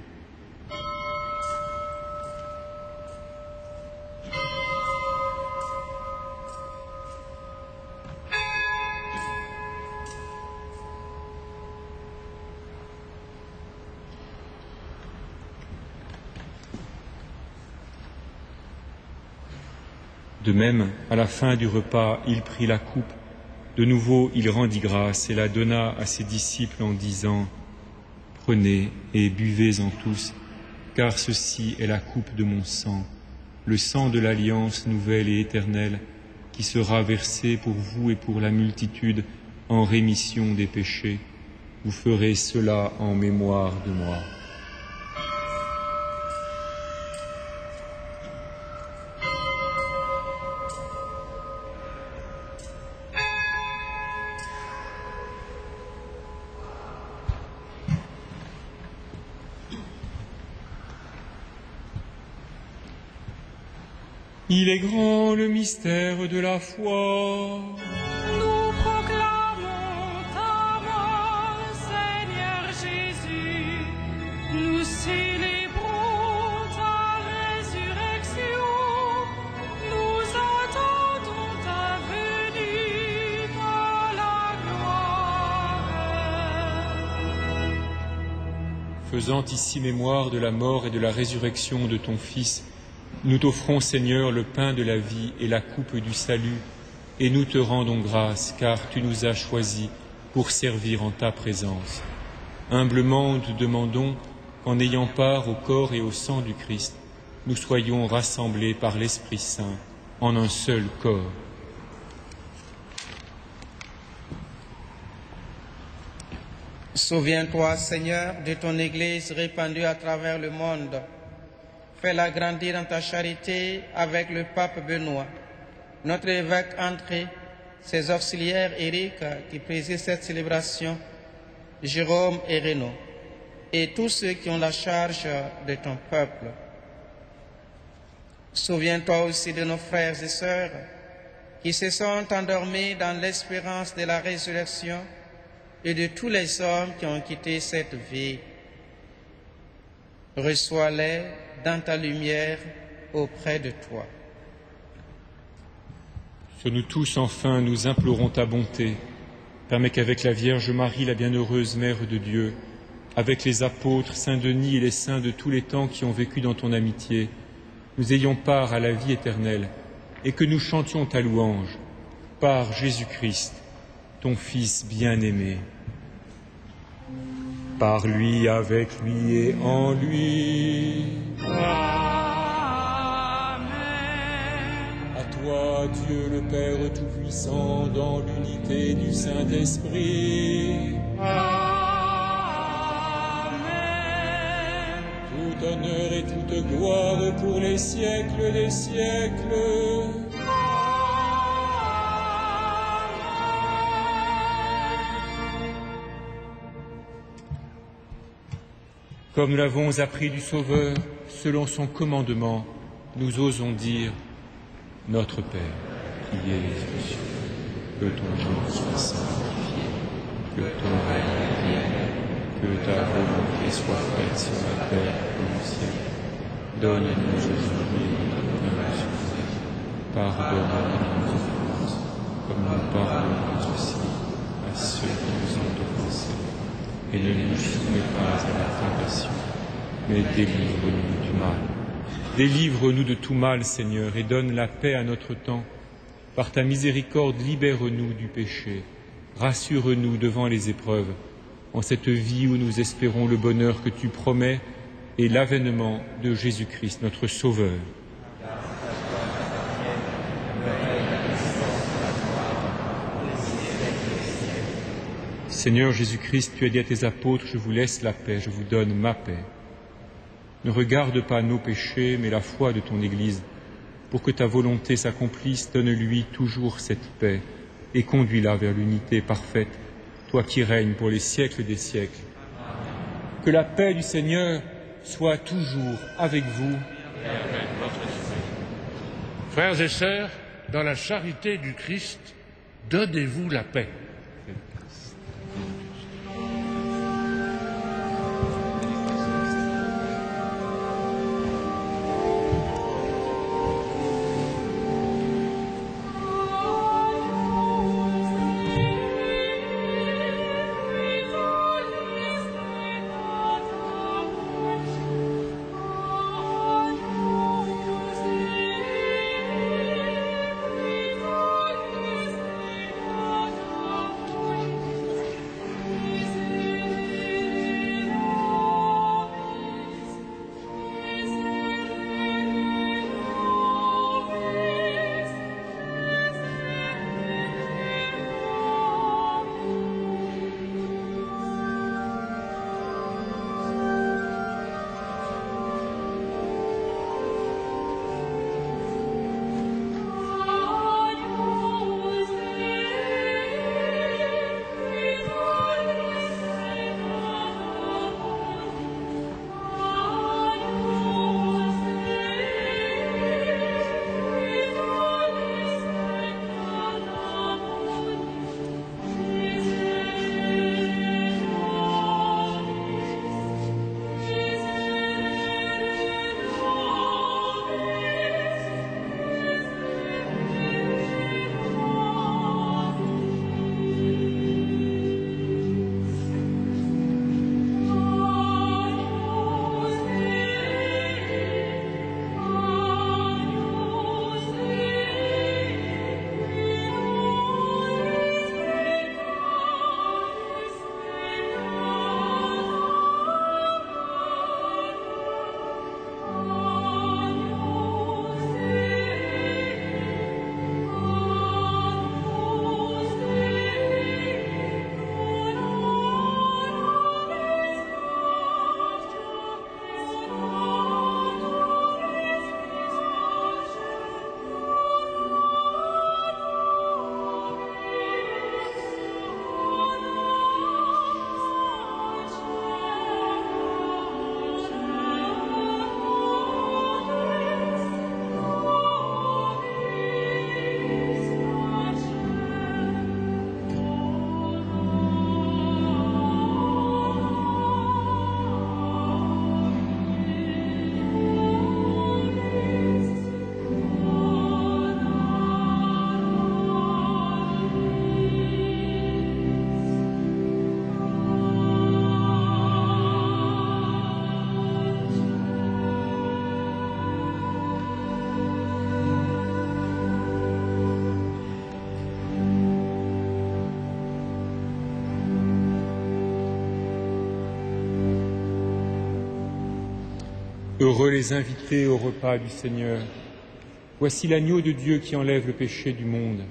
De même, à la fin du repas, il prit la coupe. De nouveau, il rendit grâce et la donna à ses disciples en disant : « Prenez et buvez-en tous, car ceci est la coupe de mon sang, le sang de l'alliance nouvelle et éternelle, qui sera versé pour vous et pour la multitude en rémission des péchés. Vous ferez cela en mémoire de moi. » Il est grand le mystère de la foi. Nous proclamons ta mort, Seigneur Jésus. Nous célébrons ta résurrection. Nous attendons ta venue dans la gloire. faisant ici mémoire de la mort et de la résurrection de ton Fils, nous t'offrons, Seigneur, le pain de la vie et la coupe du salut, et nous te rendons grâce, car tu nous as choisis pour servir en ta présence. Humblement, nous te demandons qu'en ayant part au corps et au sang du Christ, nous soyons rassemblés par l'Esprit Saint en un seul corps. Souviens-toi, Seigneur, de ton Église répandue à travers le monde. Fais-la grandir dans ta charité avec le pape Benoît, notre évêque André, ses auxiliaires Éric qui président cette célébration, Jérôme et Renaud, et tous ceux qui ont la charge de ton peuple. Souviens-toi aussi de nos frères et sœurs qui se sont endormis dans l'espérance de la résurrection et de tous les hommes qui ont quitté cette vie. Reçois-les dans ta lumière auprès de toi. Sur nous tous, enfin, nous implorons ta bonté. Permets qu'avec la Vierge Marie, la bienheureuse Mère de Dieu, avec les apôtres, Saint Denis et les saints de tous les temps qui ont vécu dans ton amitié, nous ayons part à la vie éternelle et que nous chantions ta louange par Jésus-Christ, ton Fils bien-aimé. Par lui, avec lui et en lui. Amen. À toi, Dieu le Père Tout-Puissant, dans l'unité du Saint-Esprit. Amen. Tout honneur et toute gloire pour les siècles des siècles. Comme nous l'avons appris du Sauveur, selon son commandement, nous osons dire « Notre Père, qui es aux cieux, que ton nom soit sanctifié, que ton règne vienne, que ta volonté soit faite sur la terre comme au ciel. Donne-nous aujourd'hui notre pain quotidien. Pardonne-nous nos offenses, comme nous pardonnons aussi à ceux qui nous ont offensés. Et ne nous soumets pas à la tentation, mais délivre-nous du mal. Délivre-nous de tout mal, Seigneur, et donne la paix à notre temps. Par ta miséricorde, libère-nous du péché. Rassure-nous devant les épreuves, en cette vie où nous espérons le bonheur que tu promets et l'avènement de Jésus-Christ, notre Sauveur. Seigneur Jésus-Christ, tu as dit à tes apôtres, je vous laisse la paix, je vous donne ma paix. Ne regarde pas nos péchés, mais la foi de ton Église. Pour que ta volonté s'accomplisse, donne-lui toujours cette paix et conduis-la vers l'unité parfaite, toi qui règnes pour les siècles des siècles. Que la paix du Seigneur soit toujours avec vous. Et avec votre esprit. Frères et sœurs, dans la charité du Christ, donnez-vous la paix. Heureux les invités au repas du Seigneur. Voici l'agneau de Dieu qui enlève le péché du monde. Amen.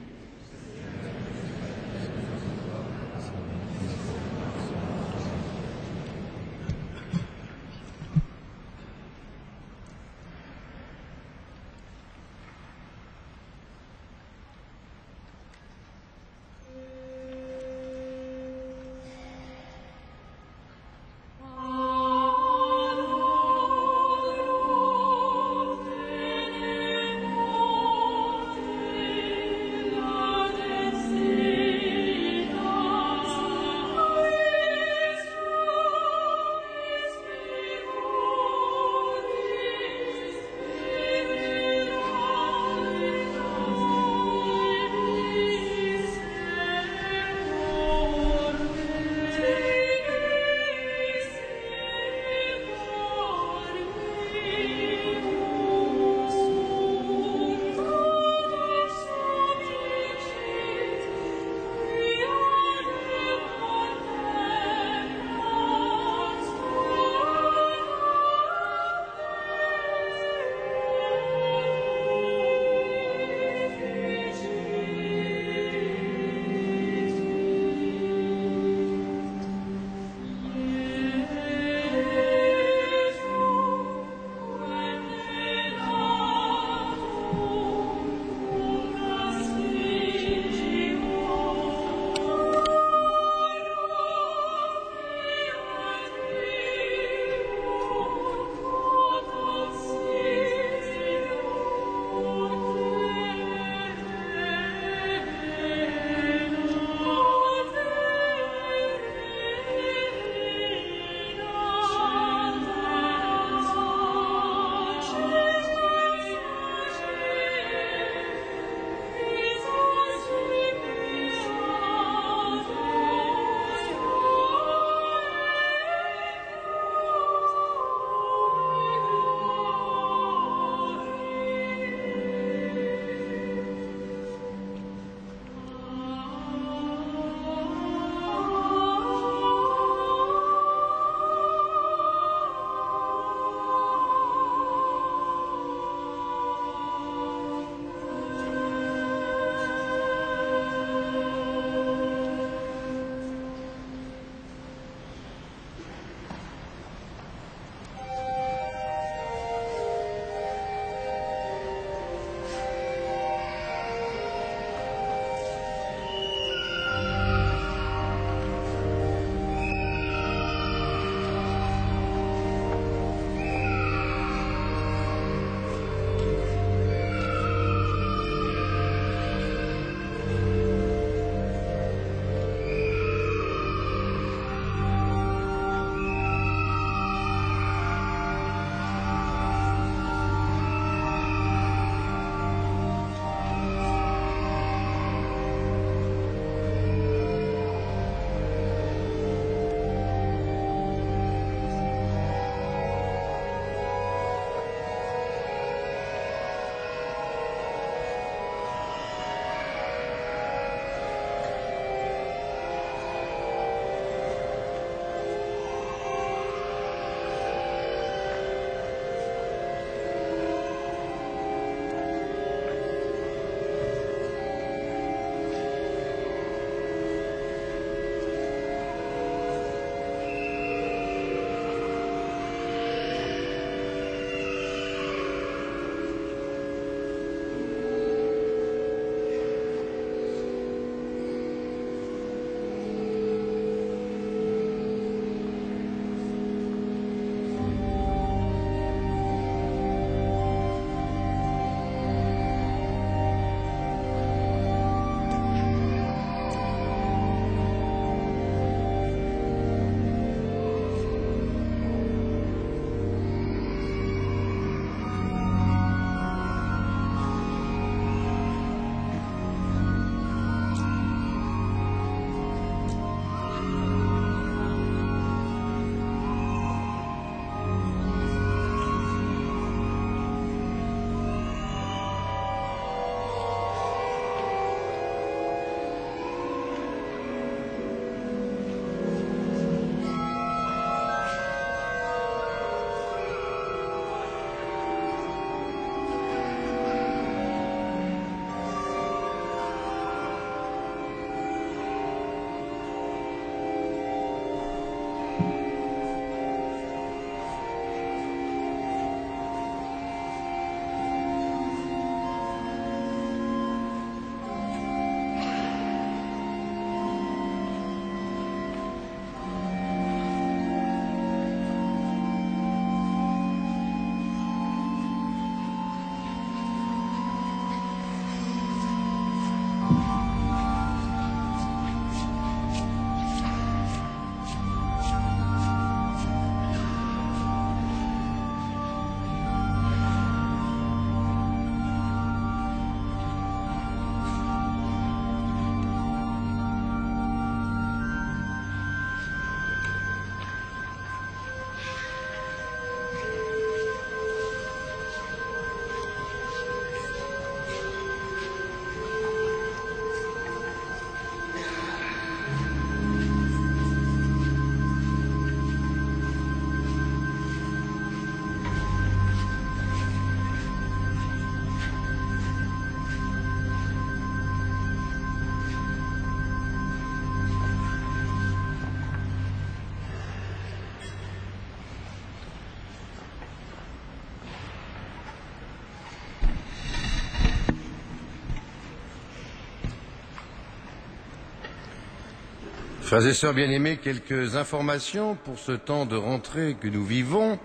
Frères et sœurs bien-aimés, quelques informations pour ce temps de rentrée que nous vivons.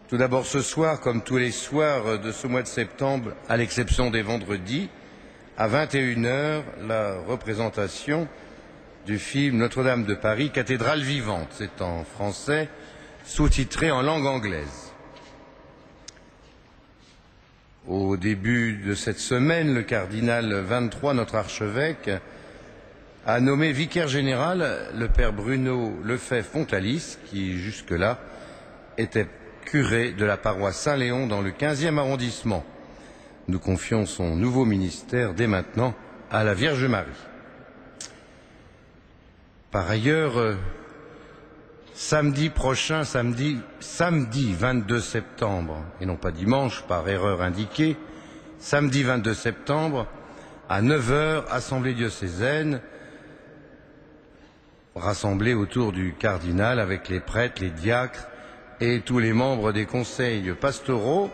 Tout d'abord, ce soir, comme tous les soirs de ce mois de septembre, à l'exception des vendredis, à 21 h, la représentation du film Notre-Dame de Paris, Cathédrale vivante. C'est en français, sous-titré en langue anglaise. Au début de cette semaine, le cardinal 23, notre archevêque, a nommé vicaire général le père Bruno Lefebvre-Pontalis, qui jusque-là était curé de la paroisse Saint-Léon dans le 15e arrondissement. Nous confions son nouveau ministère dès maintenant à la Vierge Marie. Par ailleurs, samedi prochain, samedi 22 septembre, et non pas dimanche par erreur indiquée, samedi 22 septembre, à 9 h, assemblée diocésaine, rassemblés autour du cardinal avec les prêtres, les diacres et tous les membres des conseils pastoraux.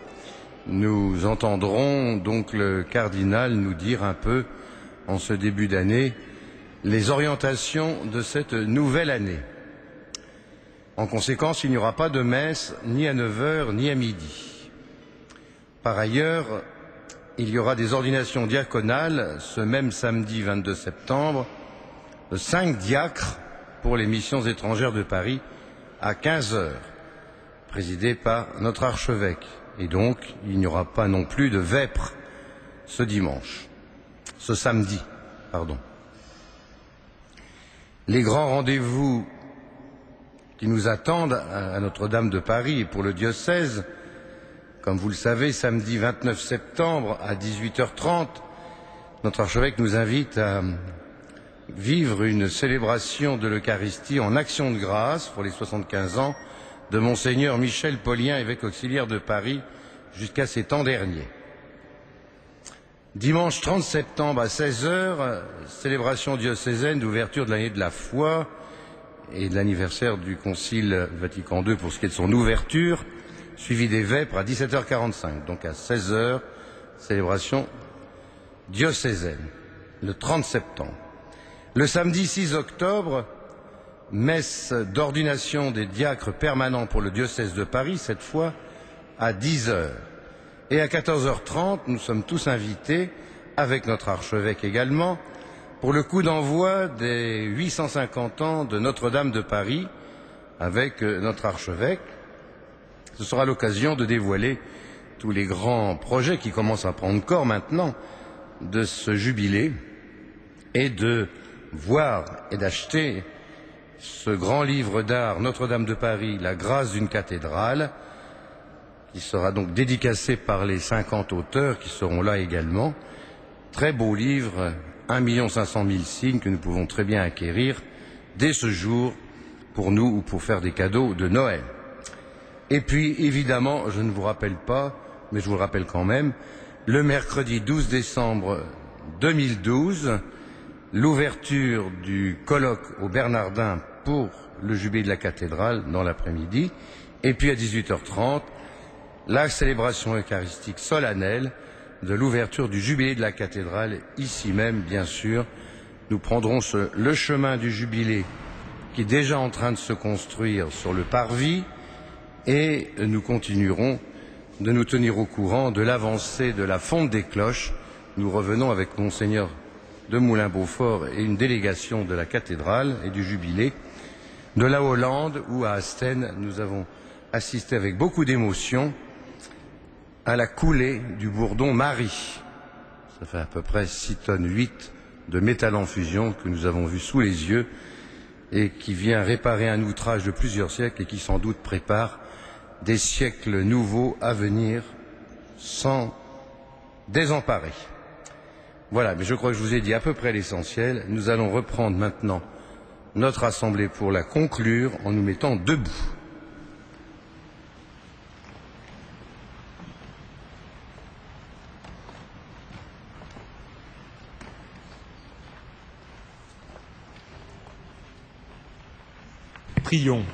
Nous entendrons donc le cardinal nous dire un peu, en ce début d'année, les orientations de cette nouvelle année. En conséquence, il n'y aura pas de messe ni à 9 h ni à midi. Par ailleurs, il y aura des ordinations diaconales ce même samedi 22 septembre, 5 diacres pour les missions étrangères de Paris à 15 h, présidé par notre archevêque. Et donc, il n'y aura pas non plus de vêpres ce samedi. Les grands rendez-vous qui nous attendent à Notre-Dame de Paris et pour le diocèse, comme vous le savez, samedi 29 septembre à 18 h 30, notre archevêque nous invite à vivre une célébration de l'Eucharistie en action de grâce pour les 75 ans de Monseigneur Michel Paulien, évêque auxiliaire de Paris, jusqu'à ces temps derniers. Dimanche 30 septembre à 16 h, célébration diocésaine d'ouverture de l'année de la foi et de l'anniversaire du Concile Vatican II pour ce qui est de son ouverture, suivi des vêpres à 17 h 45. Donc à 16 h, célébration diocésaine, le 30 septembre. Le samedi 6 octobre, messe d'ordination des diacres permanents pour le diocèse de Paris, cette fois à 10 h. Et à 14 h 30, nous sommes tous invités, avec notre archevêque également, pour le coup d'envoi des 850 ans de Notre-Dame de Paris, avec notre archevêque. Ce sera l'occasion de dévoiler tous les grands projets qui commencent à prendre corps maintenant de ce jubilé et de voir et d'acheter ce grand livre d'art Notre-Dame de Paris, la grâce d'une cathédrale, qui sera donc dédicacé par les 50 auteurs qui seront là également. Très beau livre, 1 500 000 signes que nous pouvons très bien acquérir dès ce jour pour nous ou pour faire des cadeaux de Noël. Et puis, évidemment, je ne vous rappelle pas, mais je vous le rappelle quand même, le mercredi 12 décembre 2012, l'ouverture du colloque au Bernardin pour le jubilé de la cathédrale dans l'après-midi, et puis à 18 h 30, la célébration eucharistique solennelle de l'ouverture du jubilé de la cathédrale, ici même, bien sûr. Nous prendrons le chemin du jubilé qui est déjà en train de se construire sur le parvis, et nous continuerons de nous tenir au courant de l'avancée de la fonte des cloches. Nous revenons avec Monseigneur de Moulin-Beaufort et une délégation de la cathédrale et du jubilé de la Hollande, où à Astène nous avons assisté avec beaucoup d'émotion à la coulée du bourdon Marie. Ça fait à peu près 6 tonnes 8 de métal en fusion que nous avons vu sous les yeux et qui vient réparer un outrage de plusieurs siècles et qui sans doute prépare des siècles nouveaux à venir sans désemparer. Voilà, mais je crois que je vous ai dit à peu près l'essentiel. Nous allons reprendre maintenant notre assemblée pour la conclure en nous mettant debout. Prions.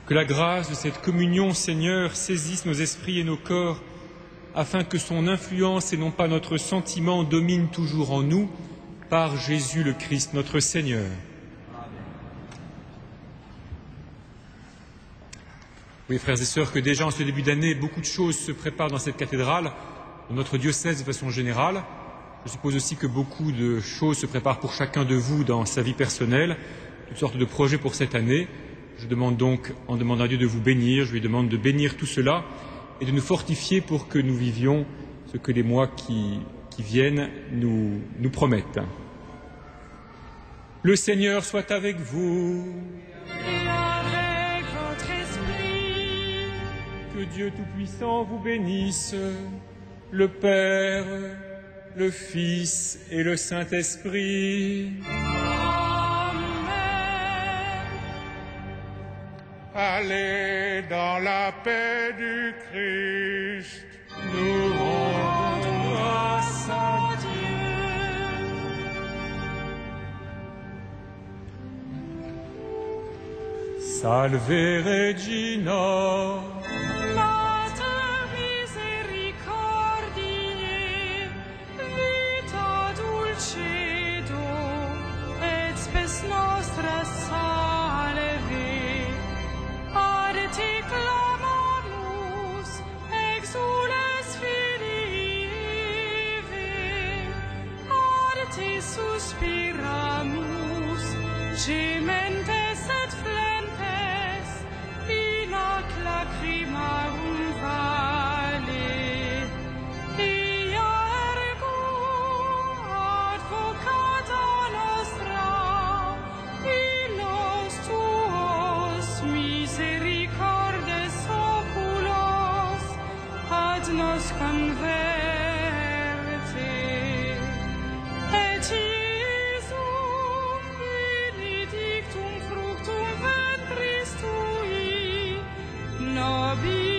Que la grâce de cette communion, Seigneur, saisisse nos esprits et nos corps, afin que son influence et non pas notre sentiment domine toujours en nous, par Jésus le Christ, notre Seigneur. Oui, frères et sœurs, que déjà en ce début d'année, beaucoup de choses se préparent dans cette cathédrale, dans notre diocèse de façon générale. Je suppose aussi que beaucoup de choses se préparent pour chacun de vous dans sa vie personnelle, toutes sortes de projets pour cette année. Je demande donc, en demandant à Dieu de vous bénir, je lui demande de bénir tout cela et de nous fortifier pour que nous vivions ce que les mois qui viennent nous promettent. Le Seigneur soit avec vous. Et avec votre esprit. Que Dieu Tout-Puissant vous bénisse, le Père, le Fils et le Saint-Esprit. Amen. Allez dans la paix du Christ. Nous rendons grâce à Dieu. Salve Regina. Mater misericordiae, vita dulcedo, et spes nostra salve. Ad te clamamus, exules Filive, ad te suspiramus, gementes et flentes, in hoc lacrimarum vale. Ia ergo advocata nostra, illos tuos misericordes oculos, ad nos converte. Et Iesum benedictum fructum ventris tui, nobis